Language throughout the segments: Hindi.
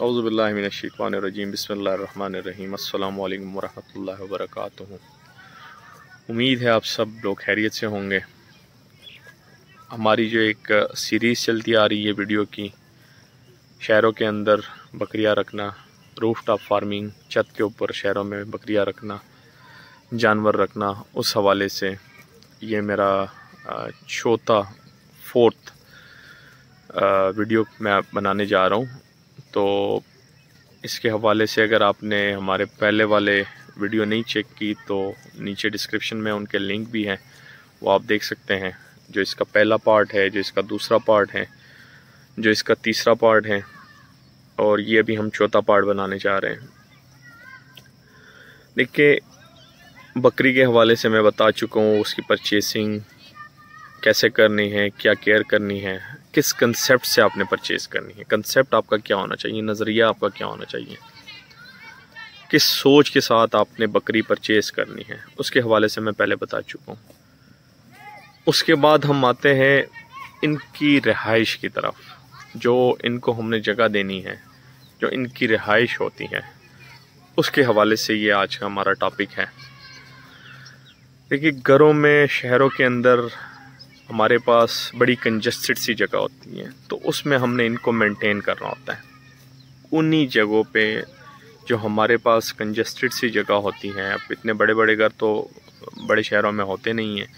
औज़ुबिल्लाहि मिनश्शैतानिर्रजीम बिस्मिल्लाहिर्रहमानिर्रहीम अस्सलामु अलैकुम वरहमतुल्लाहि वबरकातुहू। उम्मीद है आप सब लोग खैरियत से होंगे। हमारी जो एक सीरीज़ चलती आ रही है वीडियो की, शहरों के अंदर बकरियां रखना, रूफटॉप फार्मिंग, छत के ऊपर शहरों में बकरियां रखना, जानवर रखना, उस हवाले से ये मेरा फोर्थ वीडियो मैं बनाने जा रहा हूँ। तो इसके हवाले से अगर आपने हमारे पहले वाले वीडियो नहीं चेक की तो नीचे डिस्क्रिप्शन में उनके लिंक भी हैं, वो आप देख सकते हैं। जो इसका पहला पार्ट है, जो इसका दूसरा पार्ट है, जो इसका तीसरा पार्ट है, और ये अभी हम चौथा पार्ट बनाने जा रहे हैं। देखिए, बकरी के हवाले से मैं बता चुका हूँ, उसकी परचेसिंग कैसे करनी है, क्या केयर करनी है, किस कंसेप्ट से आपने परचेज़ करनी है, कंसेप्ट आपका क्या होना चाहिए, नज़रिया आपका क्या होना चाहिए, किस सोच के साथ आपने बकरी परचेज़ करनी है, उसके हवाले से मैं पहले बता चुका हूँ। उसके बाद हम आते हैं इनकी रिहाइश की तरफ। जो इनको हमने जगह देनी है, जो इनकी रिहाइश होती है, उसके हवाले से ये आज का हमारा टॉपिक है। देखिए, घरों में, शहरों के अंदर हमारे पास बड़ी कंजस्टेड सी जगह होती है, तो उसमें हमने इनको मेंटेन करना होता है। उन्हीं जगहों पे जो हमारे पास कंजस्टेड सी जगह होती हैं, अब इतने बड़े बड़े घर तो बड़े शहरों में होते नहीं हैं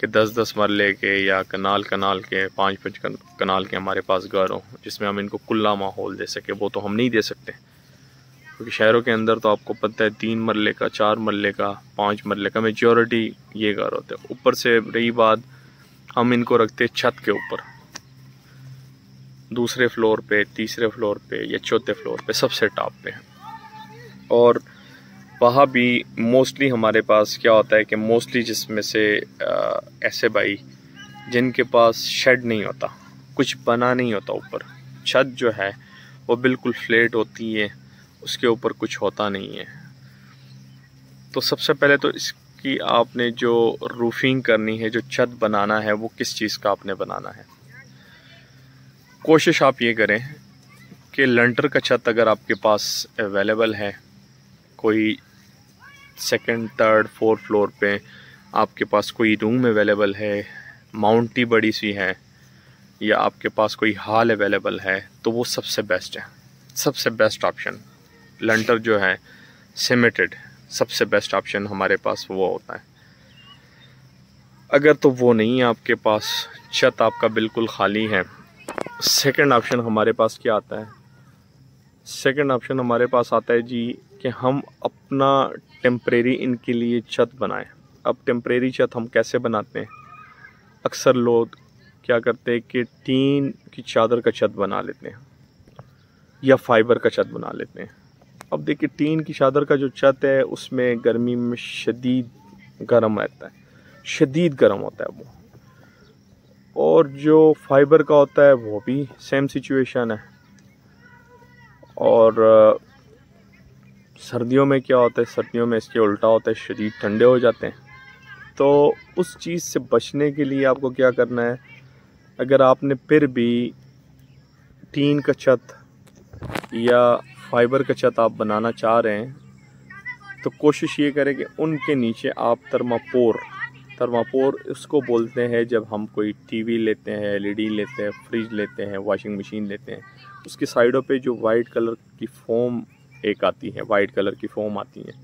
कि 10-10 मरले के या कनाल के 5-5 कनाल के हमारे पास घर हों जिसमें हम इनको खुला माहौल दे सके। वो तो हम नहीं दे सकते, क्योंकि शहरों के अंदर तो आपको पता है 3 मरले का, 4 मरले का, 5 मरले का मेजॉरिटी ये घर होते हैं। ऊपर से रही बात, हम इनको रखते छत के ऊपर, दूसरे फ्लोर पे, तीसरे फ्लोर पे या चौथे फ्लोर पे, सबसे टॉप पे। और वहाँ भी मोस्टली हमारे पास क्या होता है कि मोस्टली जिसमें से ऐसे भाई जिनके पास शेड नहीं होता, कुछ बना नहीं होता ऊपर, छत जो है वो बिल्कुल फ्लैट होती है, उसके ऊपर कुछ होता नहीं है, तो सबसे पहले तो कि आपने जो रूफिंग करनी है, जो छत बनाना है, वो किस चीज़ का आपने बनाना है। कोशिश आप ये करें कि लंटर का छत अगर आपके पास अवेलेबल है, कोई सेकंड, थर्ड, फोर्थ फ्लोर पे आपके पास कोई रूम अवेलेबल है, माउंटी बड़ी सी है, या आपके पास कोई हॉल अवेलेबल है, तो वो सबसे बेस्ट है। सबसे बेस्ट ऑप्शन लंटर जो है सीमेंटेड, सबसे बेस्ट ऑप्शन हमारे पास वो होता है। अगर तो वो नहीं है आपके पास, छत आपका बिल्कुल खाली है, सेकंड ऑप्शन हमारे पास क्या आता है? सेकंड ऑप्शन हमारे पास आता है जी कि हम अपना टेम्परेरी इनके लिए छत बनाएं। अब टेम्परेरी छत हम कैसे बनाते हैं? अक्सर लोग क्या करते हैं कि टीन की चादर का छत बना लेते हैं या फाइबर का छत बना लेते हैं। अब देखिए, टीन की चादर का जो छत है उसमें गर्मी में शदीद गर्म रहता है, शदीद गर्म होता है वो, और जो फाइबर का होता है वो भी सेम सिचुएशन है। और सर्दियों में क्या होता है, सर्दियों में इसके उल्टा होता है, शदीद ठंडे हो जाते हैं। तो उस चीज़ से बचने के लिए आपको क्या करना है, अगर आपने फिर भी टीन का छत या फाइबर का छत आप बनाना चाह रहे हैं, तो कोशिश ये करें कि उनके नीचे आप थर्मापोर उसको बोलते हैं जब हम कोई टीवी लेते हैं, एलईडी लेते हैं, फ्रिज लेते हैं, वॉशिंग मशीन लेते हैं, उसकी साइडों पे जो वाइट कलर की फोम एक आती है, वाइट कलर की फोम आती है,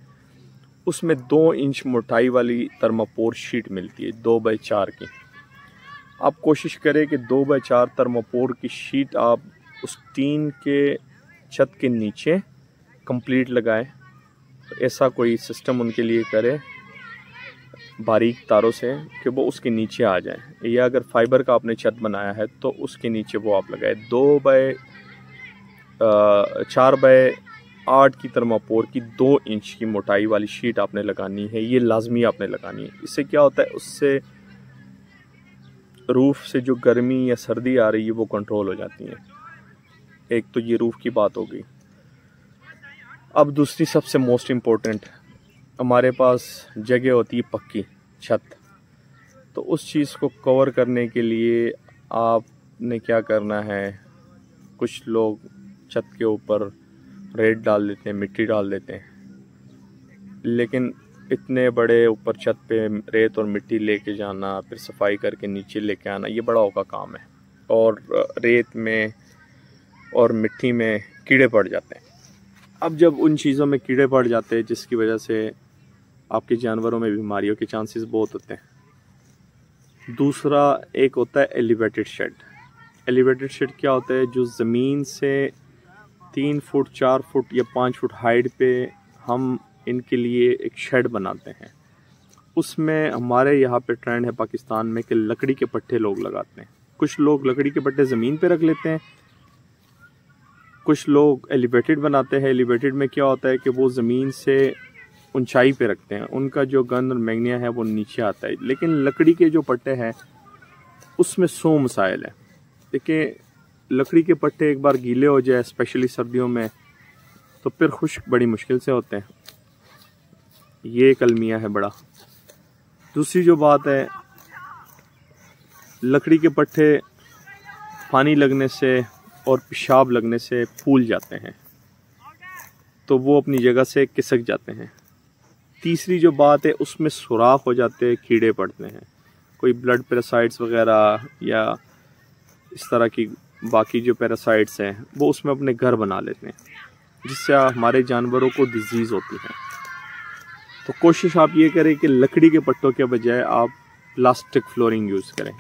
उसमें 2 इंच मोटाई वाली थर्मापोर शीट मिलती है, 2x4 की। आप कोशिश करें कि 2x4 थर्मापोर की शीट आप उस टीन के छत के नीचे कंप्लीट लगाएं। तो ऐसा कोई सिस्टम उनके लिए करें बारीक तारों से कि वो उसके नीचे आ जाए, या अगर फाइबर का आपने छत बनाया है तो उसके नीचे वो आप लगाए। 4x8 की थर्मापोर की 2 इंच की मोटाई वाली शीट आपने लगानी है, ये लाजमी आपने लगानी है। इससे क्या होता है, उससे रूफ से जो गर्मी या सर्दी आ रही है वो कंट्रोल हो जाती है। एक तो ये रूफ की बात हो गई। अब दूसरी सबसे मोस्ट इम्पोर्टेंट, हमारे पास जगह होती है पक्की छत, तो उस चीज़ को कवर करने के लिए आपने क्या करना है, कुछ लोग छत के ऊपर रेत डाल देते हैं, मिट्टी डाल देते हैं, लेकिन इतने बड़े ऊपर छत पे रेत और मिट्टी लेके जाना, फिर सफाई करके नीचे लेके आना, ये बड़ा औखा काम है। और रेत में और मिट्टी में कीड़े पड़ जाते हैं। अब जब उन चीज़ों में कीड़े पड़ जाते हैं जिसकी वजह से आपके जानवरों में बीमारियों के चांसेस बहुत होते हैं। दूसरा एक होता है एलिवेटेड शेड। एलिवेटेड शेड क्या होता है? जो ज़मीन से 3 फुट 4 फुट या 5 फुट हाइट पे हम इनके लिए एक शेड बनाते हैं। उसमें हमारे यहाँ पे ट्रेंड है पाकिस्तान में कि लकड़ी के पट्टे लोग लगाते हैं। कुछ लोग लकड़ी के पट्टे ज़मीन पे रख लेते हैं, कुछ लोग एलिवेटेड बनाते हैं। एलिवेटेड में क्या होता है कि वो ज़मीन से ऊंचाई पे रखते हैं, उनका जो गंद और मैग्नीशियम है वो नीचे आता है। लेकिन लकड़ी के जो पट्टे हैं उसमें 100 मसाइल हैं। देखिए, लकड़ी के पट्टे एक बार गीले हो जाए, स्पेशली सर्दियों में, तो फिर खुश्क बड़ी मुश्किल से होते हैं। ये एक अलमिया है बड़ा। दूसरी जो बात है, लकड़ी के पट्टे पानी लगने से और पेशाब लगने से फूल जाते हैं, तो वो अपनी जगह से खिसक जाते हैं। तीसरी जो बात है, उसमें सुराख हो जाते हैं, कीड़े पड़ते हैं, कोई ब्लड पैरासाइट्स वगैरह या इस तरह की बाकी जो पैरासाइट्स हैं वो उसमें अपने घर बना लेते हैं, जिससे हमारे जानवरों को डिजीज़ होती है। तो कोशिश आप ये करें कि लकड़ी के पट्टों के बजाय आप प्लास्टिक फ्लोरिंग यूज़ करें।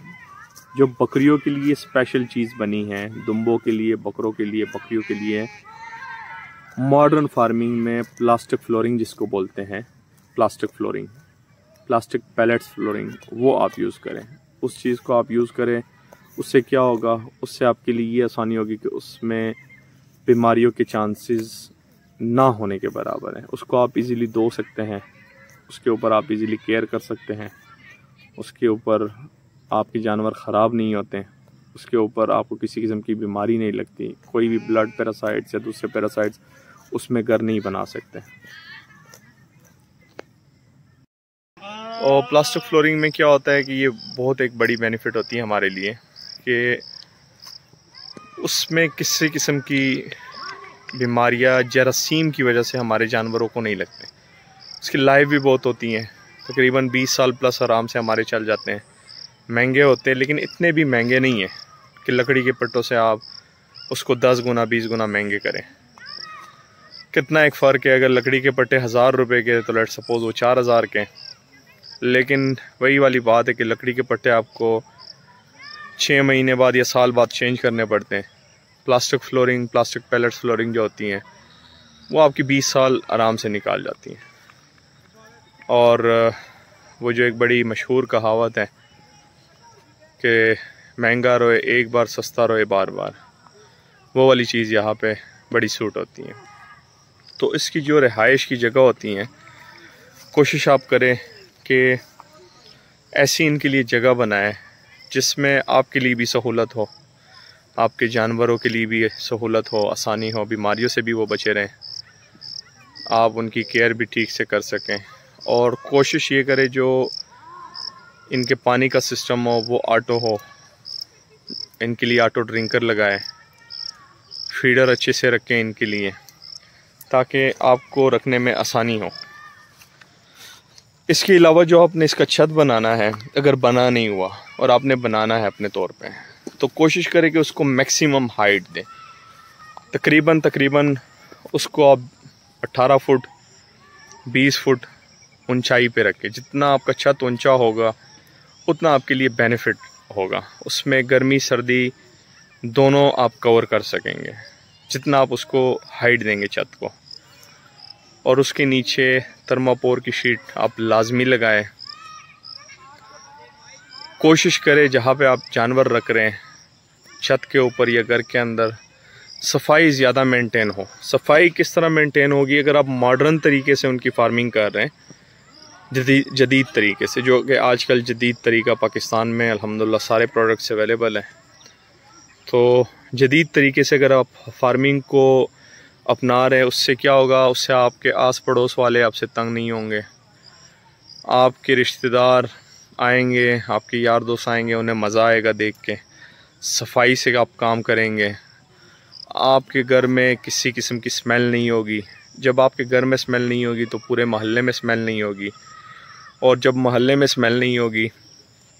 जो बकरियों के लिए स्पेशल चीज़ बनी है, दुम्बों के लिए, बकरों के लिए, बकरियों के लिए, मॉडर्न फार्मिंग में प्लास्टिक फ्लोरिंग जिसको बोलते हैं, plastic flooring, plastic pallets flooring, वो आप यूज़ करें। उस चीज़ को आप यूज़ करें। उससे क्या होगा? उससे आपके लिए ये आसानी होगी कि उसमें बीमारियों के चांसेस ना होने के बराबर हैं। उसको आप इजीली धो सकते हैं, उसके ऊपर आप इजीली केयर कर सकते हैं, उसके ऊपर आपके जानवर ख़राब नहीं होते हैं, उसके ऊपर आपको किसी किस्म की बीमारी नहीं लगती, कोई भी ब्लड पैरासाइट्स या दूसरे पैरासाइट्स उसमें घर नहीं बना सकते। और प्लास्टिक फ्लोरिंग में क्या होता है कि ये बहुत एक बड़ी बेनिफिट होती है हमारे लिए कि उसमें किसी किस्म की बीमारियां जरासीम की वजह से हमारे जानवरों को नहीं लगते। उसकी लाइफ भी बहुत होती हैं, तकरीबन 20 साल प्लस आराम से हमारे चल जाते हैं। महंगे होते हैं, लेकिन इतने भी महंगे नहीं हैं कि लकड़ी के पट्टों से आप उसको 10 गुना 20 गुना महंगे करें। कितना एक फ़र्क है, अगर लकड़ी के पट्टे 1000 रुपये के तो लेट सपोज वो 4000 के, लेकिन वही वाली बात है कि लकड़ी के पट्टे आपको 6 महीने बाद या साल बाद चेंज करने पड़ते हैं। Plastic flooring, plastic pallets flooring जो होती हैं वो आपकी 20 साल आराम से निकाल जाती हैं। और वो जो एक बड़ी मशहूर कहावत है कि महंगा रोए एक बार, सस्ता रोए बार बार, वो वाली चीज़ यहाँ पे बड़ी सूट होती है। तो इसकी जो रिहाइश की जगह होती हैं, कोशिश आप करें कि ऐसी इनके लिए जगह बनाएं जिसमें आपके लिए भी सहूलत हो, आपके जानवरों के लिए भी सहूलत हो, आसानी हो, बीमारियों से भी वो बचे रहें, आप उनकी केयर भी ठीक से कर सकें। और कोशिश ये करें जो इनके पानी का सिस्टम हो वो ऑटो हो, इनके लिए ऑटो ड्रिंकर लगाएं, फीडर अच्छे से रखें इनके लिए ताकि आपको रखने में आसानी हो। इसके अलावा जो आपने इसका छत बनाना है, अगर बना नहीं हुआ और आपने बनाना है अपने तौर पे, तो कोशिश करें कि उसको मैक्सिमम हाइट दें। तकरीबन उसको आप 18 फुट 20 फुट ऊंचाई पे रखें। जितना आपका छत ऊंचा होगा उतना आपके लिए बेनिफिट होगा। उसमें गर्मी सर्दी दोनों आप कवर कर सकेंगे जितना आप उसको हाइट देंगे छत को। और उसके नीचे थर्मापोर की शीट आप लाजमी लगाएं। कोशिश करें जहाँ पे आप जानवर रख रहे हैं, छत के ऊपर या घर के अंदर, सफाई ज़्यादा मेंटेन हो। सफाई किस तरह मेंटेन होगी? अगर आप मॉडर्न तरीके से उनकी फार्मिंग कर रहे हैं, जदीद तरीके से, जो कि आजकल जदीद तरीका पाकिस्तान में अल्हम्दुलिल्लाह सारे प्रोडक्ट्स अवेलेबल हैं, तो जदीद तरीके से अगर आप फार्मिंग को अपना रहे हैं, उससे क्या होगा? उससे आपके आस पड़ोस वाले आपसे तंग नहीं होंगे, आपके रिश्तेदार आएंगे, आपके यार दोस्त आएंगे, उन्हें मज़ा आएगा देख के। सफाई से आप काम करेंगे आपके घर में किसी किस्म की स्मेल नहीं होगी। जब आपके घर में स्मेल नहीं होगी तो पूरे मोहल्ले में स्मेल नहीं होगी, और जब मोहल्ले में स्मेल नहीं होगी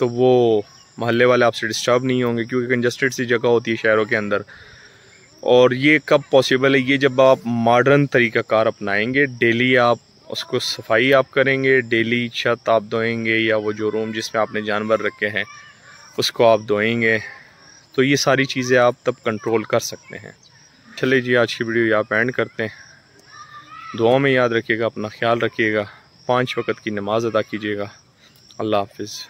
तो वो मोहल्ले वाले आपसे डिस्टर्ब नहीं होंगे, क्योंकि कंजस्टेड सी जगह होती है शहरों के अंदर। और ये कब पॉसिबल है? ये जब आप मॉडर्न तरीक़ाकार अपनाएंगे। डेली आप उसको सफाई आप करेंगे, डेली छत आप धोएंगे, या वो जो रूम जिसमें आपने जानवर रखे हैं उसको आप धोएंगे, तो ये सारी चीज़ें आप तब कंट्रोल कर सकते हैं। चलिए जी, आज की वीडियो यहाँ पे एंड करते हैं। दुआ में याद रखिएगा, अपना ख्याल रखिएगा, 5 वक्त की नमाज़ अदा कीजिएगा। अल्लाह हाफिज़।